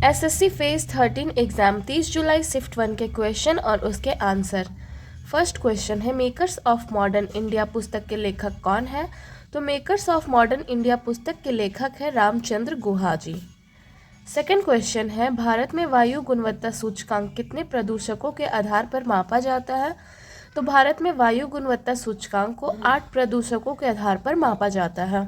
SSC phase 13 exam 30 जुलाई shift 1 के question और उसके आंसर। फर्स्ट क्वेश्चन है, मेकर्स ऑफ मॉडर्न इंडिया पुस्तक के लेखक कौन है? तो मेकर्स ऑफ मॉडर्न इंडिया पुस्तक के लेखक है रामचंद्र गुहा जी। सेकेंड क्वेश्चन है, भारत में वायु गुणवत्ता सूचकांक कितने प्रदूषकों के आधार पर मापा जाता है? तो भारत में वायु गुणवत्ता सूचकांक को 8 प्रदूषकों के आधार पर मापा जाता है।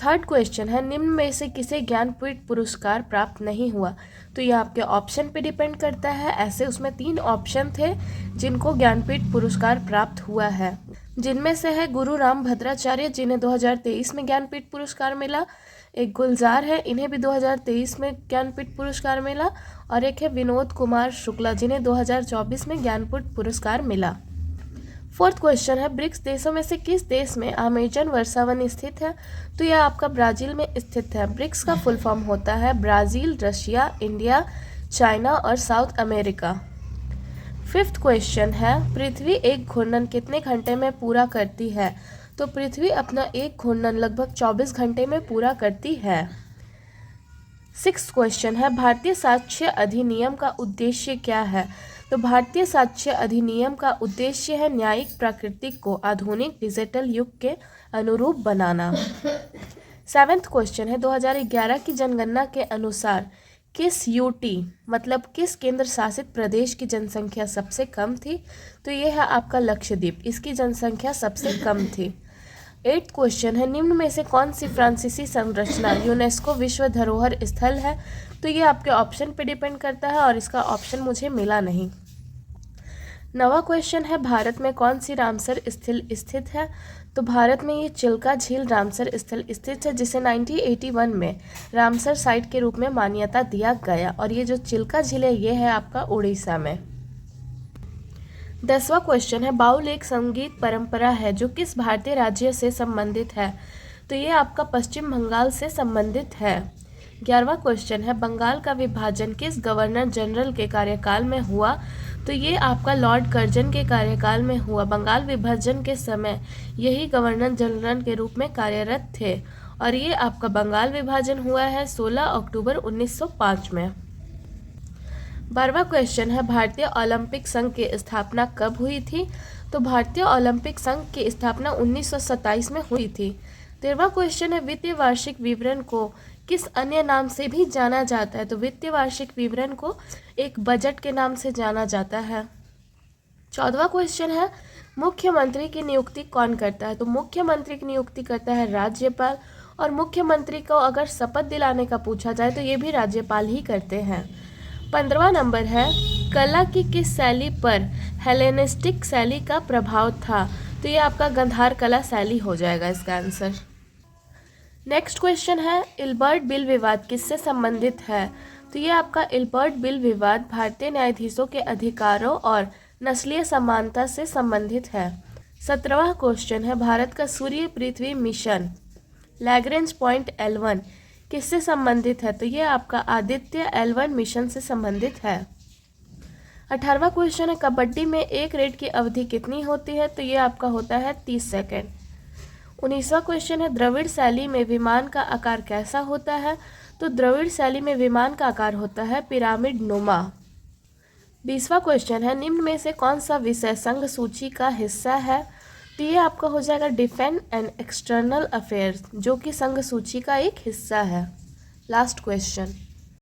थर्ड क्वेश्चन है, निम्न में से किसे ज्ञानपीठ पुरस्कार प्राप्त नहीं हुआ? तो ये आपके ऑप्शन पे डिपेंड करता है। ऐसे उसमें 3 ऑप्शन थे जिनको ज्ञानपीठ पुरस्कार प्राप्त हुआ है, जिनमें से है गुरु राम भद्राचार्य जिन्हें 2023 में ज्ञानपीठ पुरस्कार मिला, एक गुलजार है, इन्हें भी 2023 में ज्ञानपीठ पुरस्कार मिला, और एक है विनोद कुमार शुक्ला जिन्हें 2024 में ज्ञानपीठ पुरस्कार मिला। फोर्थ क्वेश्चन है, ब्रिक्स देशों में से किस देश में अमेजन वर्षावन स्थित है? तो यह आपका ब्राजील में स्थित है। ब्रिक्स का फुल फॉर्म होता है ब्राज़ील, रशिया, इंडिया, चाइना और साउथ अमेरिका। फिफ्थ क्वेश्चन है, पृथ्वी एक घूर्णन कितने घंटे में पूरा करती है? तो पृथ्वी अपना एक घूर्णन लगभग 24 घंटे में पूरा करती है। सिक्स्थ क्वेश्चन है, भारतीय साक्ष्य अधिनियम का उद्देश्य क्या है? तो भारतीय साक्ष्य अधिनियम का उद्देश्य है न्यायिक प्रकृति को आधुनिक डिजिटल युग के अनुरूप बनाना। सेवेंथ क्वेश्चन है, 2011 की जनगणना के अनुसार किस यूटी मतलब किस केंद्र शासित प्रदेश की जनसंख्या सबसे कम थी? तो ये है आपका लक्षद्वीप, इसकी जनसंख्या सबसे कम थी। एट्थ क्वेश्चन है, निम्न में से कौन सी फ्रांसीसी संरचना यूनेस्को विश्व धरोहर स्थल है? तो ये आपके ऑप्शन पे डिपेंड करता है और इसका ऑप्शन मुझे मिला नहीं। नवा क्वेश्चन है, भारत में कौन सी रामसर स्थल स्थित है? तो भारत में ये चिल्का झील रामसर स्थल स्थित है, जिसे 1981 में रामसर साइट के रूप में मान्यता दिया गया, और ये जो चिल्का झील है ये है आपका उड़ीसा में। 10वां क्वेश्चन है, बाउल एक संगीत परंपरा है जो किस भारतीय राज्य से संबंधित है? तो ये आपका पश्चिम बंगाल से संबंधित है। 11वां क्वेश्चन है, बंगाल का विभाजन किस गवर्नर जनरल के कार्यकाल में हुआ? तो ये आपका लॉर्ड कर्जन के कार्यकाल में हुआ। बंगाल विभाजन के समय यही गवर्नर जनरल के रूप में कार्यरत थे, और ये आपका बंगाल विभाजन हुआ है 16 अक्टूबर 1905 में। 12वां क्वेश्चन है, भारतीय ओलंपिक संघ की स्थापना कब हुई थी? तो भारतीय ओलंपिक संघ की स्थापना 1927 में हुई थी। 13वां क्वेश्चन है, वित्तीय वार्षिक विवरण को किस अन्य नाम से भी जाना जाता है? तो वित्तीय वार्षिक विवरण को एक बजट के नाम से जाना जाता है। 14वां क्वेश्चन है, मुख्यमंत्री की नियुक्ति कौन करता है? तो मुख्यमंत्री की नियुक्ति करता है राज्यपाल, और मुख्यमंत्री को अगर शपथ दिलाने का पूछा जाए तो ये भी राज्यपाल ही करते हैं। 15वां नंबर है, कला की किस शैली पर हेलेनिस्टिक शैली का प्रभाव था? तो ये आपका गंधार कला शैली हो जाएगा इसका आंसर। नेक्स्ट क्वेश्चन है, इल्बर्ट बिल विवाद किससे संबंधित है? तो ये आपका इल्बर्ट बिल विवाद भारतीय न्यायाधीशों के अधिकारों और नस्लीय समानता से संबंधित है। 17वां क्वेश्चन है, भारत का सूर्य पृथ्वी मिशन लैग्रेंज पॉइंट L1 किससे संबंधित है? तो ये आपका आदित्य L1 मिशन से संबंधित है। 18वां क्वेश्चन है, कबड्डी में एक रेड की अवधि कितनी होती है? तो ये आपका होता है 30 सेकेंड। 19वां क्वेश्चन है, द्रविड़ शैली में विमान का आकार कैसा होता है? तो द्रविड़ शैली में विमान का आकार होता है पिरामिड नुमा। 20वां क्वेश्चन है, निम्न में से कौन सा विषय संघ सूची का हिस्सा है? तो ये आपका हो जाएगा डिफेंस एंड एक्सटर्नल अफेयर्स, जो कि संघ सूची का एक हिस्सा है। Last question.